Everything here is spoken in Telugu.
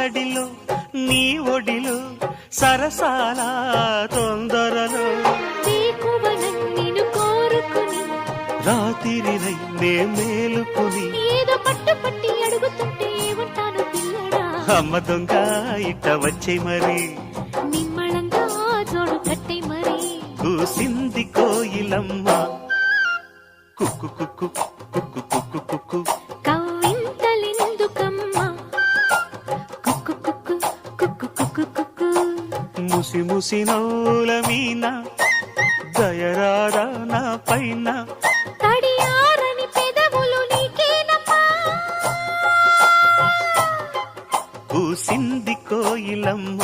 సందడిలో నీ ఒడిలో సరసాల తొందరలో నిన్ను కోరుకుని రాత్రిరై నే మేలుకుని ఏదో పట్టు పట్టి అడుగుతుంటే ఏమంటాను పిల్లడా అమ్మ దొంగ ఇట్ట వచ్చే మరి నిమ్మళంగా జోడు కట్టే మరి కూసింది కోయిలమ్మ కుక్కు కుక్కు కుక్కు కుక్కు కుక్కు కవ్వింతలెందుకమ్మా కుక్కు కుక్కు కుక్కు కుక్కు కుక్కు ముసి ముసి నవ్వుల మీన దయరారా నా పైన తడియారని పెదవులు నీకేనమ్మా కూసింది కోయిలమ్మ